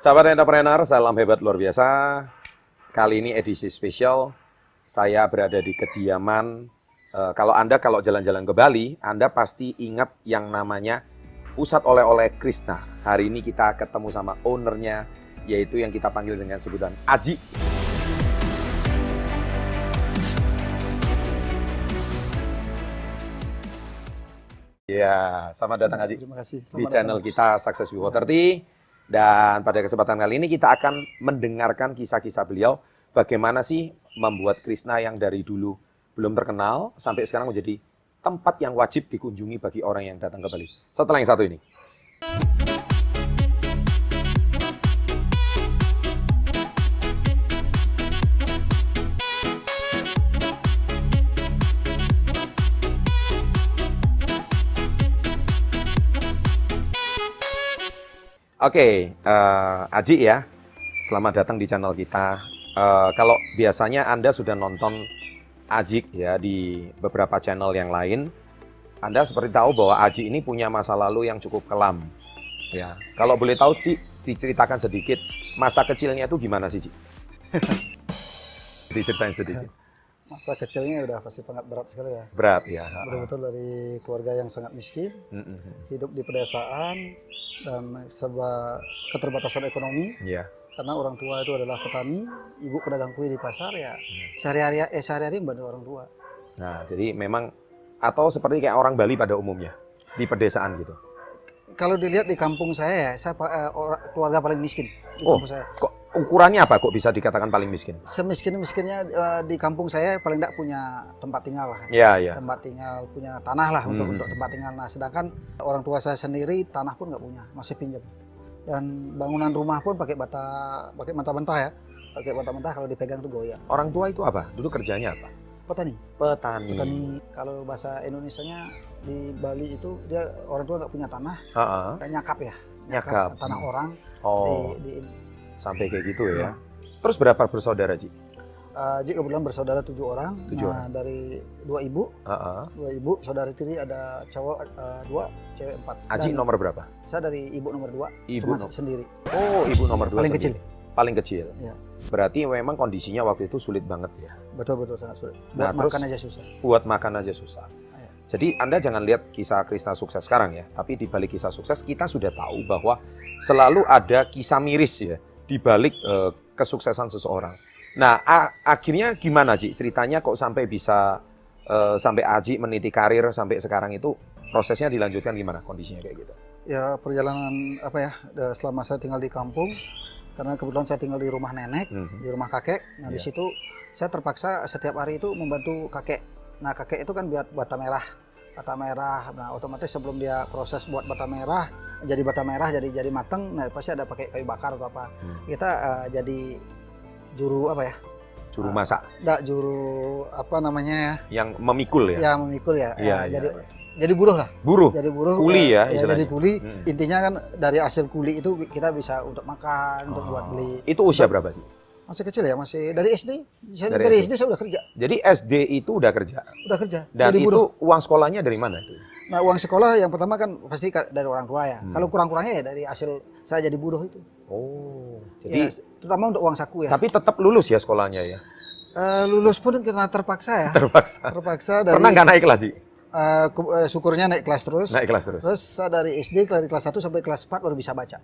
Sahabat entrepreneur, salam hebat luar biasa. Kali ini edisi spesial. Saya berada di kediaman. Kalau jalan-jalan ke Bali, Anda pasti ingat yang namanya Pusat Oleh-oleh Krishna. Hari ini kita ketemu sama ownernya, yaitu yang kita panggil dengan sebutan Aji. Ya, selamat datang Aji. Terima kasih. Di channel kita Success Before 30. Dan pada kesempatan kali ini kita akan mendengarkan kisah-kisah beliau. Bagaimana sih membuat Krishna yang dari dulu belum terkenal sampai sekarang menjadi tempat yang wajib dikunjungi bagi orang yang datang ke Bali. Setelah yang satu ini. Oke, Aji ya, selamat datang di channel kita. Kalau biasanya Anda sudah nonton Aji ya di beberapa channel yang lain, Anda seperti tahu bahwa Aji ini punya masa lalu yang cukup kelam. Ya, kalau boleh tahu, Ci, diceritakan sedikit masa kecilnya itu gimana sih, Ci? Diceritain sedikit. Masa kecilnya udah pasti sangat berat sekali ya. Berat ya. Betul-betul dari keluarga yang sangat miskin, hidup di pedesaan dan serba keterbatasan ekonomi. Iya. Karena orang tua itu adalah petani, ibu pedagang kue di pasar ya. Sehari-hari membantu orang tua. Nah, jadi memang atau seperti kayak orang Bali pada umumnya di pedesaan gitu. Kalau dilihat di kampung saya ya, saya keluarga paling miskin di kampung saya. Kok ukurannya apa kok bisa dikatakan paling miskin? Semiskin-miskinnya di kampung saya paling tidak punya tempat tinggal lah. Iya, iya. Tempat tinggal, punya tanah lah untuk tempat tinggal. Nah, sedangkan orang tua saya sendiri tanah pun nggak punya, masih pinjam. Dan bangunan rumah pun pakai bata mentah ya. Pakai bata mentah, kalau dipegang tuh goyang. Orang tua itu apa? Dulu kerjanya apa? Petani. Petani. Kalau bahasa Indonesianya di Bali itu dia orang tua nggak punya tanah, kayak nyakap ya. Nyakap. Tanah orang. Oh. Sampai kayak gitu ya. Ya. Terus berapa bersaudara, Ji? Ji kebetulan bersaudara 7 orang. 7 orang. Dari 2 ibu. 2 ibu, saudari tiri ada cowok 2, cewek 4. Aji Dan nomor berapa? saya dari ibu nomor 2, Ibu cuma sendiri. Oh, ibu nomor 2 Paling sendiri. Paling kecil. Ya. Berarti memang kondisinya waktu itu sulit banget ya. Betul sangat sulit. Nah, Buat makan aja susah. Buat makan aja susah. Ya. Jadi Anda jangan lihat kisah Krishna sukses sekarang ya, tapi di balik kisah sukses kita sudah tahu bahwa selalu ada kisah miris ya di balik kesuksesan seseorang. Nah, akhirnya gimana, Ji? Ceritanya kok sampai bisa sampai Aji meniti karir sampai sekarang itu prosesnya dilanjutkan gimana kondisinya kayak gitu? Ya, perjalanan selama saya tinggal di kampung, karena kebetulan saya tinggal di rumah nenek, di rumah kakek. Nah, di situ saya terpaksa setiap hari itu membantu kakek. Nah, kakek itu kan buat bata merah. Bata merah. Nah, otomatis sebelum dia proses buat bata merah, jadi mateng, nah pasti ada pakai kayu bakar atau apa. Kita jadi juru apa ya? Juru masak. Juru apa namanya ya? Yang memikul ya? Ya, memikul ya. Iya. Jadi buruh lah. Buruh. Jadi buruh. Kuli ya istilahnya. Jadi kuli. Intinya kan dari hasil kuli itu kita bisa untuk makan, untuk buat beli. Itu usia berapa, Ji? Masih kecil ya, masih dari SD. Dari SD saya udah kerja. Jadi SD itu udah kerja? Udah kerja. Dan jadi itu buruh. uang sekolahnya dari mana itu? Nah, uang sekolah yang pertama kan pasti dari orang tua ya. Kalau kurang-kurangnya ya dari hasil saya jadi buruh itu. Oh, jadi ya, terutama untuk uang saku ya. Tapi tetap lulus ya sekolahnya ya? Lulus pun karena terpaksa ya. Terpaksa. Dari, pernah nggak naik kelas sih? Syukurnya naik kelas terus. Naik kelas terus. Terus saya dari SD dari kelas 1 sampai kelas 4 baru bisa baca.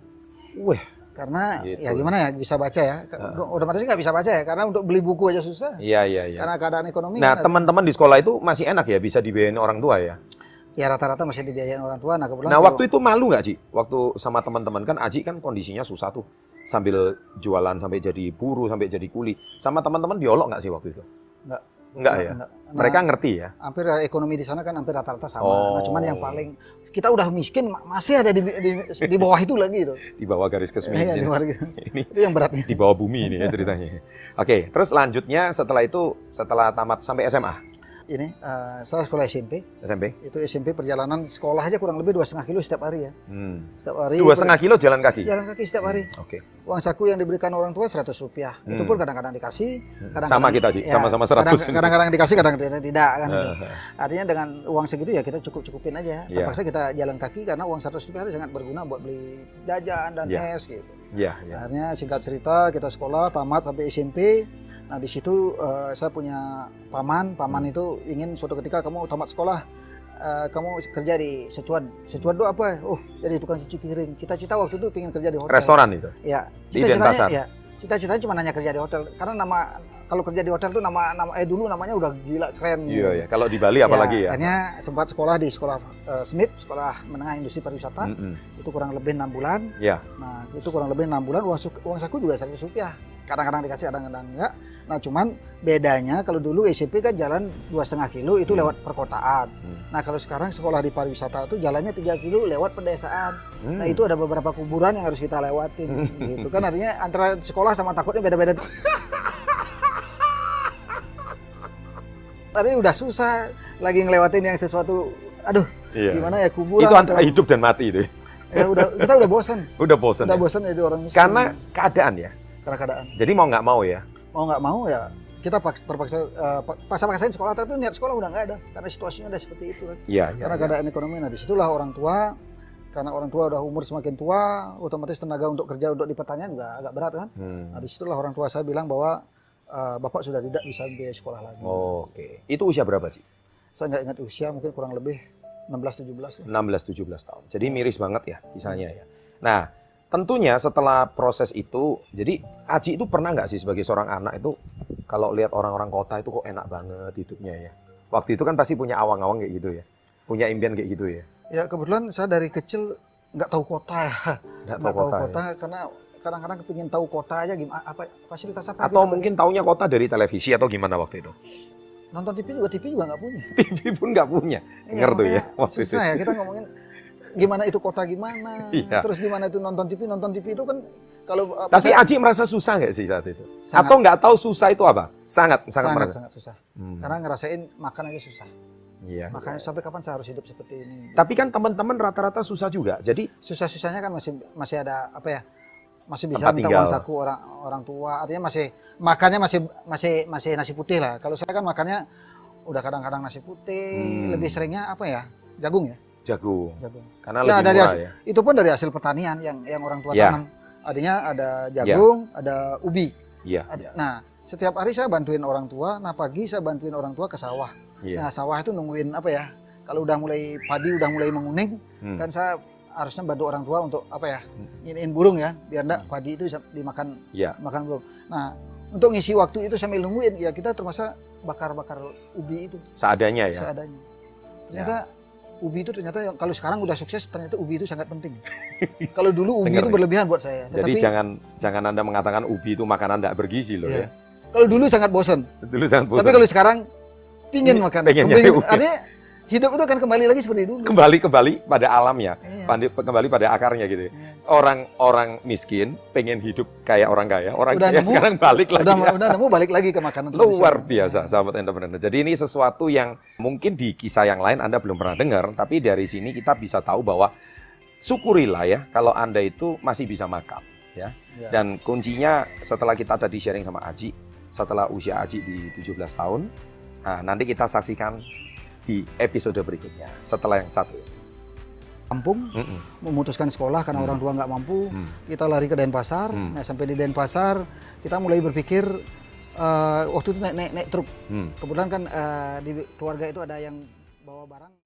Wih. Karena gitu. ya gimana ya, bisa baca ya. Otomatis nggak bisa baca ya, karena untuk beli buku aja susah. Iya. Karena keadaan ekonomi. Nah, kan teman-teman di sekolah itu masih enak ya, bisa dibiayain orang tua ya? Ya rata-rata masih dibiayain orang tua. Nah, waktu itu malu nggak, Ji? Waktu sama teman-teman kan Aji kan kondisinya susah tuh. Sambil jualan, sampai jadi buruh, sampai jadi kuli. Sama teman-teman diolok nggak sih waktu itu? Enggak ya? Nah, mereka ngerti ya? Hampir ekonomi di sana kan hampir rata-rata sama. Nah, cuman yang paling kita udah miskin masih ada di bawah itu lagi gitu. Di bawah garis kemiskinan. Ini itu yang beratnya. Di bawah bumi ini ya ceritanya. Oke, terus lanjutnya setelah itu, setelah tamat sampai SMA? saya sekolah SMP. SMP? Itu SMP perjalanan sekolah aja kurang lebih 2,5 kilo setiap hari ya. Setiap hari. 2,5 kilo jalan kaki? Jalan kaki setiap hari. Oke. Uang saku yang diberikan orang tua Rp100. Itu pun kadang-kadang dikasih. Sama kita sih, sama-sama 100. Kadang-kadang dikasih, kadang-kadang tidak kan. Artinya dengan uang segitu ya kita cukup-cukupin aja. Terpaksa kita jalan kaki karena uang Rp100 itu sangat berguna buat beli jajan dan es gitu. Akhirnya singkat cerita kita sekolah tamat sampai SMP. Nah di situ saya punya paman itu ingin suatu ketika kamu tamat sekolah, kamu kerja di Secuan. Secuan itu apa? Oh jadi tukang cuci piring. Cita-cita waktu itu pengen kerja di hotel. Restoran itu? Iya. Di Denpasar? Ya, cita-citanya cuma nanya kerja di hotel. Karena kalau kerja di hotel tuh dulu namanya udah gila keren. Iya. Kalau di Bali apalagi ya? Akhirnya sempat sekolah di sekolah SMIP, Sekolah Menengah Industri Pariwisata. Itu kurang lebih 6 bulan. Iya. Nah itu kurang lebih 6 bulan. Uang saku juga Rp100. Kadang-kadang dikasih, kadang-kadang enggak. Nah cuman bedanya kalau dulu SMP kan jalan 2,5 kilo itu lewat perkotaan. Nah kalau sekarang sekolah di pariwisata itu jalannya 3 kilo lewat pedesaan. Nah itu ada beberapa kuburan yang harus kita lewatin. Gitu kan artinya antara sekolah sama takutnya beda-beda. Tadi udah susah lagi ngelewatin yang sesuatu, aduh gimana ya kuburan. Itu antara hidup dan mati itu. Ya kita udah bosan. Udah bosan. Udah bosan jadi orang miskin. Karena keadaan ya. Karena keadaan. Jadi mau nggak mau ya. Mau nggak mau ya kita terpaksa paksain sekolah, tapi niat sekolah udah nggak ada karena situasinya udah seperti itu kan. Karena keadaan ekonomi. Nah disitulah orang tua, karena orang tua udah umur semakin tua, otomatis tenaga untuk kerja untuk di pertanian juga agak berat kan. Nah disitulah orang tua saya bilang bahwa bapak sudah tidak bisa biaya sekolah lagi. Oke. Itu usia berapa sih? Saya nggak ingat usia, mungkin kurang lebih 16-17 ya. 16-17 tahun. Jadi miris banget ya kisahnya ya. Nah tentunya setelah proses itu, jadi Aji itu pernah nggak sih sebagai seorang anak itu kalau lihat orang-orang kota itu kok enak banget hidupnya ya. Waktu itu kan pasti punya awang-awang kayak gitu ya, punya impian kayak gitu ya. Ya kebetulan saya dari kecil nggak tahu kota ya. Nggak tahu kota ya. Karena kadang-kadang kepingin tahu kota aja gimana, apa fasilitas apa. Atau gitu, mungkin taunya kota dari televisi atau gimana waktu itu? Nonton TV juga nggak punya. TV pun nggak punya. Ngerti ya waktu susah itu. Ya kita ngomongin gimana itu kota gimana, terus gimana itu nonton TV itu kan kalau. Tapi Aji merasa susah nggak sih saat itu? Sangat, atau nggak tahu susah itu apa? Sangat susah. Karena ngerasain makan aja susah. Makanya sampai kapan saya harus hidup seperti ini? Tapi kan teman-teman rata-rata susah juga. Jadi susah-susahnya kan masih ada apa ya? Masih bisa minta uang saku orang tua. Artinya makannya masih nasi putih lah. Kalau saya kan makannya udah kadang-kadang nasi putih, lebih seringnya apa ya? Jagung ya. Jagung. Karena ya, lebih murah ya. Itu pun dari hasil pertanian yang orang tua tanam. Artinya ada jagung, ada ubi. Nah, setiap hari saya bantuin orang tua. Nah, pagi saya bantuin orang tua ke sawah. Nah, sawah itu nungguin apa ya? Kalau udah mulai padi udah mulai menguning, kan saya harusnya bantu orang tua untuk apa ya? Nginiin burung ya, biar enggak padi itu dimakan makan burung. Nah, untuk ngisi waktu itu sambil nungguin ya kita terpaksa bakar-bakar ubi itu. Seadanya ya. Seadanya. Ternyata ubi itu ternyata kalau sekarang udah sukses, ternyata ubi itu sangat penting. Kalau dulu ubi itu berlebihan buat saya. Jadi jangan Anda mengatakan ubi itu makanan tidak bergizi loh ya. Kalau dulu sangat bosan. Tapi kalau sekarang pingin makan. Artinya hidup itu akan kembali lagi seperti dulu. Kembali pada alamnya, kembali pada akarnya gitu. Orang miskin pengen hidup kayak orang kaya, orang kaya sekarang balik lagi. Udah nemu balik lagi ke makanan. Luar biasa, sahabat entrepreneur. Jadi ini sesuatu yang mungkin di kisah yang lain Anda belum pernah dengar, tapi dari sini kita bisa tahu bahwa syukurilah ya kalau Anda itu masih bisa makan ya. Dan kuncinya setelah kita tadi sharing sama Aji, setelah usia Aji di 17 tahun, nah nanti kita saksikan di episode berikutnya setelah yang satu. Kampung memutuskan sekolah karena orang tua nggak mampu, kita lari ke Denpasar. Nah sampai di Denpasar kita mulai berpikir waktu itu naik truk. Kebetulan kan di keluarga itu ada yang bawa barang.